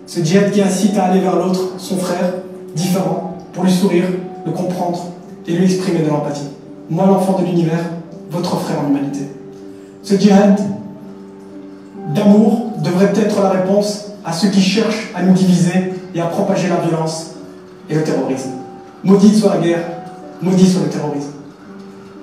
Ce djihad qui incite à aller vers l'autre, son frère, différent, pour lui sourire, le comprendre et lui exprimer de l'empathie. Moi, l'enfant de l'univers, votre frère en humanité. Ce djihad d'amour devrait être la réponse à ceux qui cherchent à nous diviser et à propager la violence et le terrorisme. Maudite soit la guerre, maudit soit le terrorisme.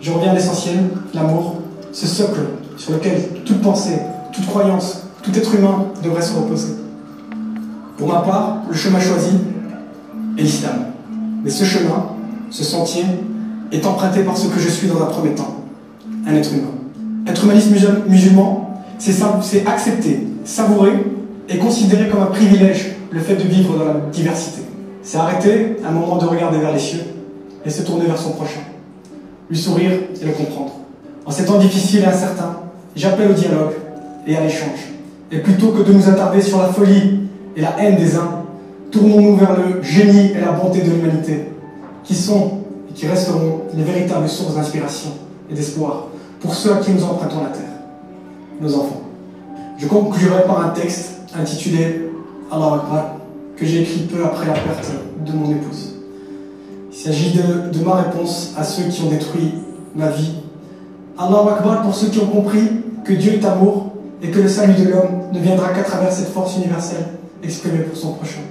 Je reviens à l'essentiel, l'amour, ce socle sur lequel toute pensée, toute croyance, tout être humain devrait se reposer. Pour ma part, le chemin choisi est l'islam. Mais ce chemin, ce sentier, est emprunté par ce que je suis dans un premier temps, un être humain. Être humaniste musulman, c'est accepter, savourer et considérer comme un privilège le fait de vivre dans la diversité. C'est arrêter un moment de regarder vers les cieux et se tourner vers son prochain, lui sourire et le comprendre. En ces temps difficiles et incertains, j'appelle au dialogue et à l'échange. Et plutôt que de nous attarder sur la folie et la haine des uns, tournons-nous vers le génie et la bonté de l'humanité, qui sont et qui resteront les véritables sources d'inspiration et d'espoir pour ceux à qui nous empruntons la terre, nos enfants. Je conclurai par un texte intitulé Allah Akbar, que j'ai écrit peu après la perte de mon épouse. Il s'agit de ma réponse à ceux qui ont détruit ma vie. Allah Akbar pour ceux qui ont compris que Dieu est amour et que le salut de l'homme ne viendra qu'à travers cette force universelle exprimée pour son prochain.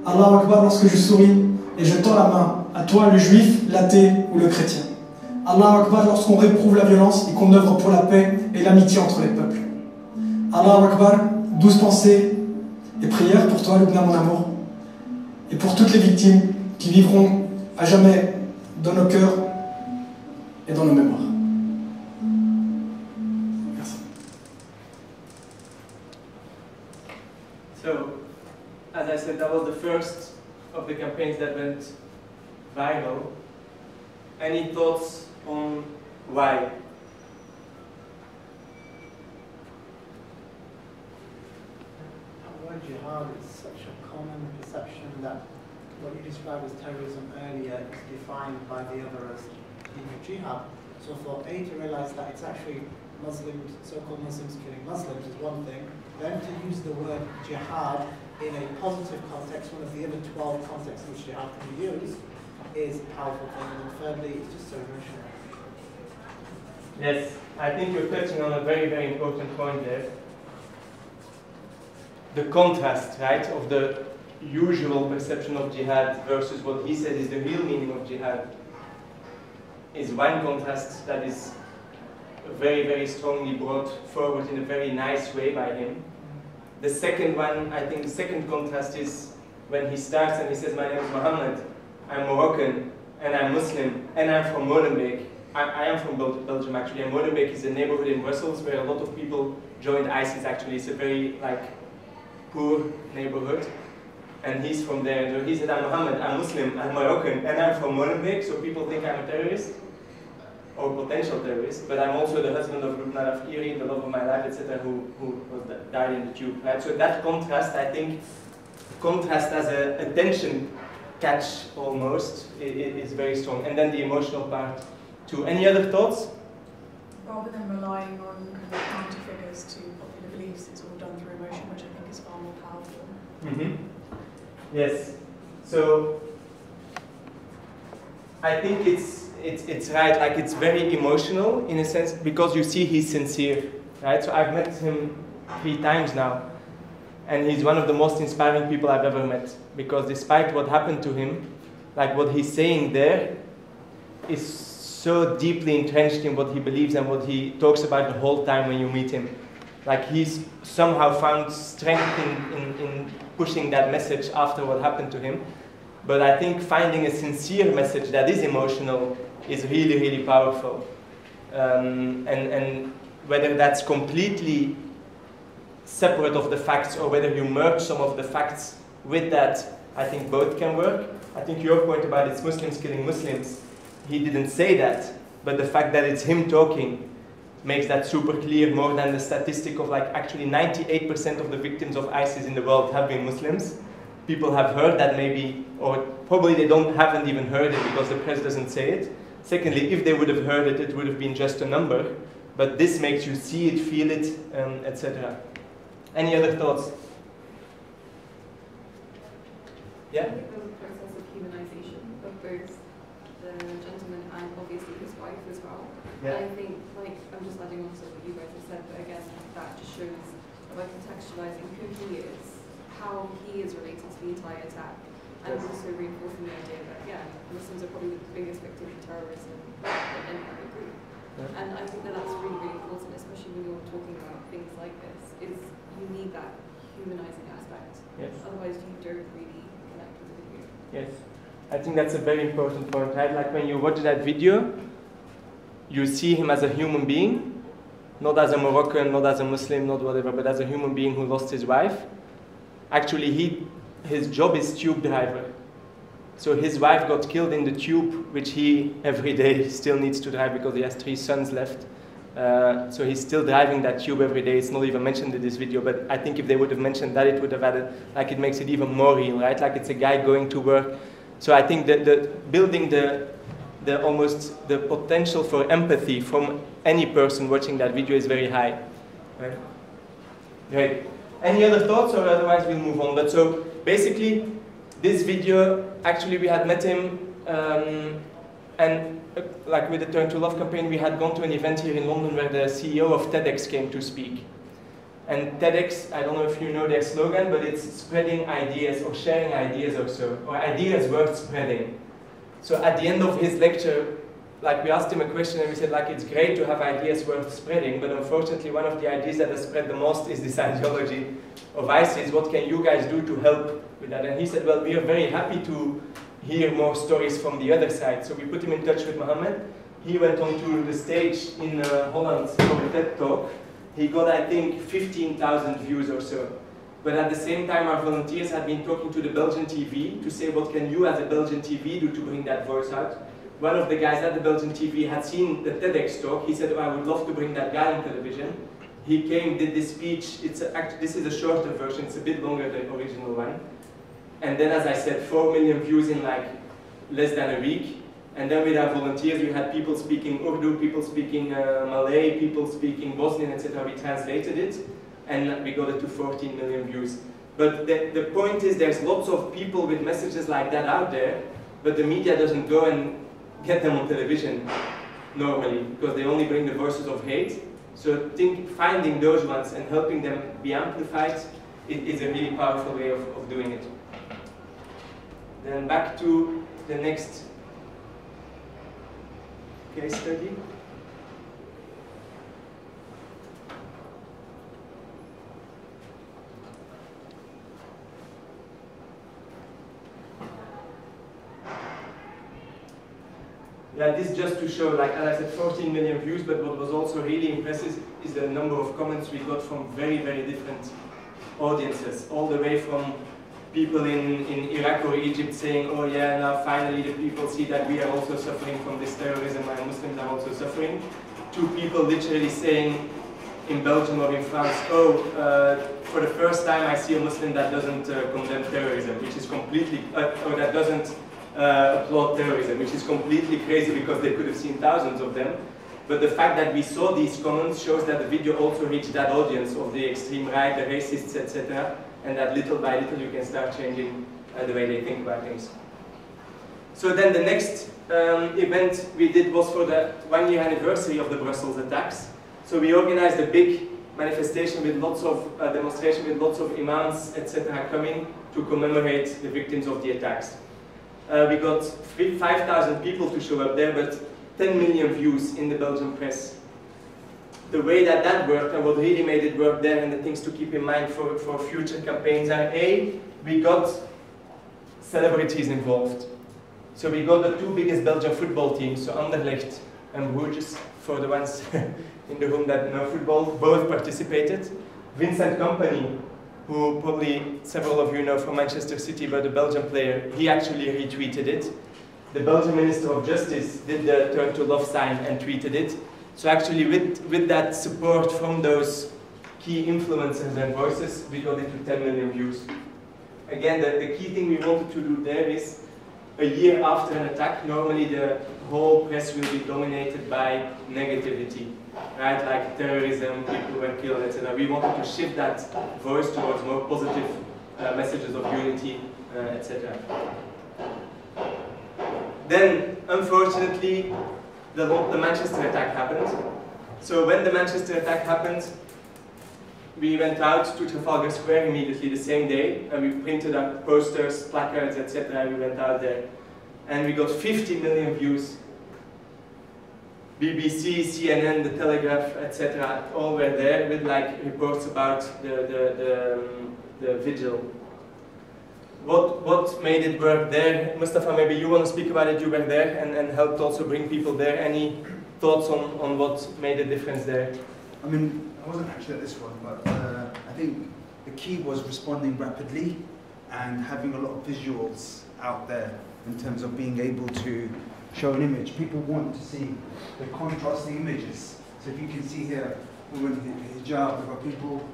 Allah Akbar lorsque je souris et je tends la main à toi le juif, l'athée ou le chrétien. Allah Akbar lorsqu'on réprouve la violence et qu'on œuvre pour la paix et l'amitié entre les peuples. Allah Akbar, douce pensée et prière pour toi, Lubna, mon amour, et pour toutes les victimes qui vivront à jamais dans nos cœurs et dans nos mémoires. Merci. So, as I said, that was the first of the campaigns that went viral. Any thoughts on why? Jihad is such a common perception that what you described as terrorism earlier is defined by the other as jihad. So for A to realize that it's actually Muslims, so-called Muslims killing Muslims is one thing, then to use the word jihad in a positive context, one of the other 12 contexts in which jihad can be used, is a powerful thing. And thirdly, it's just so emotional. Yes, I think you're touching on a very, very important point there. The contrast, right, of the usual perception of jihad versus what he said is the real meaning of jihad is one contrast that is very, very strongly brought forward in a very nice way by him. The second one, I think the second contrast is when he starts and he says, my name is Mohammed, I'm Moroccan, and I'm Muslim, and I'm from Molenbeek. I am from Belgium actually, and Molenbeek is a neighborhood in Brussels where a lot of people joined ISIS actually. It's a very, poor neighborhood, and he's from there. So he said, I'm Mohammed, I'm Muslim, I'm Moroccan, and I'm from Molenbeek, so people think I'm a terrorist, or potential terrorist, but I'm also the husband of Lubna Rafkiri, the love of my life, etc., who died in the tube, right? So that contrast, I think, contrast as a tension catch almost, is very strong. And then the emotional part too. Any other thoughts? Rather than relying on kind of counter figures to popular beliefs, it's all done through emotion, which I think is far more powerful. Mm-hmm. Yes. So I think it's right. Like it's very emotional in a sense because you see he's sincere, right? So I've met him 3 times now, and he's one of the most inspiring people I've ever met. Because despite what happened to him, like what he's saying there is so deeply entrenched in what he believes and what he talks about the whole time when you meet him. Like he's somehow found strength in pushing that message after what happened to him. But I think finding a sincere message that is emotional is really, really powerful. And whether that's completely separate of the facts or whether you merge some of the facts with that, I think both can work. I think your point about it's Muslims killing Muslims, he didn't say that, but the fact that it's him talking makes that super clear, more than the statistic of like actually 98% of the victims of ISIS in the world have been Muslims. People have heard that maybe, or probably they haven't even heard it because the press doesn't say it. Secondly, if they would have heard it, it would have been just a number. But this makes you see it, feel it, etc. Any other thoughts? Yeah? I think there was a process of humanization of both the gentleman and obviously his wife as well. Yeah. And I think, like, I'm just adding on to what you guys have said, but again, that just shows by contextualizing who he is, how he is related to the entire attack, and Yes. also reinforcing the idea that, yeah, Muslims are probably the biggest victims of terrorism in any other group. Yeah. And I think that that's really, really important, especially when you're talking about things like this, is you need that humanizing aspect. Yes. Otherwise, you don't really connect with the video. Yes. I think that's a very important point, right? Like when you watch that video, you see him as a human being, not as a Moroccan, not as a Muslim, not whatever, but as a human being who lost his wife. Actually, his job is tube driver. So his wife got killed in the tube, which he every day still needs to drive because he has 3 sons left. So he's still driving that tube every day. It's not even mentioned in this video, but I think if they would have mentioned that, it would have added, like it makes it even more real, right? Like it's a guy going to work. So I think that building the potential for empathy from any person watching that video is very high. Right? Great. Any other thoughts, or otherwise we'll move on. But so basically, this video, actually we had met him, and like with the Turn to Love campaign, we had gone to an event here in London where the CEO of TEDx came to speak. And TEDx, I don't know if you know their slogan, but it's spreading ideas or sharing ideas or so, or ideas worth spreading. So at the end of his lecture, like we asked him a question and we said, like, it's great to have ideas worth spreading, but unfortunately one of the ideas that has spread the most is this ideology of ISIS. What can you guys do to help with that? And he said, well, we are very happy to hear more stories from the other side. So we put him in touch with Mohammed. He went onto the stage in Holland for a TED Talk. He got, I think, 15,000 views or so. But at the same time, our volunteers had been talking to the Belgian TV to say, what can you as a Belgian TV do to bring that voice out? One of the guys at the Belgian TV had seen the TEDx talk. He said, oh, I would love to bring that guy on television. He came, did this speech. This is a shorter version. It's a bit longer than the original one. And then, as I said, 4 million views in like less than a week. And then with our volunteers, we had people speaking Urdu, people speaking Malay, people speaking Bosnian, etc. We translated it, and we got it to 14 million views. But the point is, there's lots of people with messages like that out there, but the media doesn't go and get them on television normally, because they only bring the voices of hate. So finding those ones and helping them be amplified is a really powerful way of doing it. Then back to the next case study. Yeah, this just to show, like, as I said, 14 million views, but what was also really impressive is the number of comments we got from very, very different audiences, all the way from people in Iraq or Egypt saying, oh yeah, now finally the people see that we are also suffering from this terrorism and Muslims are also suffering, to people literally saying in Belgium or in France, oh, for the first time I see a Muslim that doesn't condemn terrorism, which is completely, or that doesn't applaud terrorism, which is completely crazy because they could have seen thousands of them. But the fact that we saw these comments shows that the video also reached that audience of the extreme right, the racists, etc. And that little by little you can start changing the way they think about things. So then the next event we did was for the 1-year anniversary of the Brussels attacks. So we organized a big manifestation with lots of demonstration with lots of imams, etc. coming to commemorate the victims of the attacks. We got 5,000 people to show up there, but 10 million views in the Belgian press. The way that that worked and what really made it work there and the things to keep in mind for future campaigns are A, we got celebrities involved. So we got the 2 biggest Belgian football teams, so Anderlecht and Bruges, for the ones in the room that know football, both participated. Vincent Kompany, who probably several of you know from Manchester City, but the Belgian player, he actually retweeted it. The Belgian Minister of Justice did the Turn to Love sign and tweeted it. So actually with that support from those key influencers and voices, we got it to 10 million views. Again, the key thing we wanted to do there is, a year after an attack, normally the whole press will be dominated by negativity, right? Like terrorism, people were killed, etc. We wanted to shift that voice towards more positive messages of unity, etc. Then, unfortunately, the Manchester attack happened. So when the Manchester attack happened, we went out to Trafalgar Square immediately the same day, and we printed up posters, placards, etc. We went out there, and we got 50 million views. BBC, CNN, The Telegraph, etc. all were there with like reports about the vigil. What made it work there? Mustafa, maybe you want to speak about it. You were there and helped also bring people there. Any thoughts on what made a difference there? I mean, I wasn't actually at this one, but I think the key was responding rapidly and having a lot of visuals out there in terms of being able to show an image. People want to see the contrasting images. So if you can see here, women in hijab, we've got people,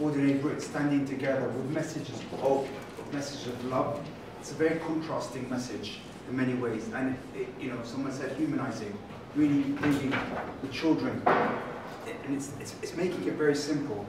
ordinary Brits standing together with messages of hope, messages of love. It's a very contrasting message in many ways, and someone said humanizing, really bringing the children, and it's making it very simple.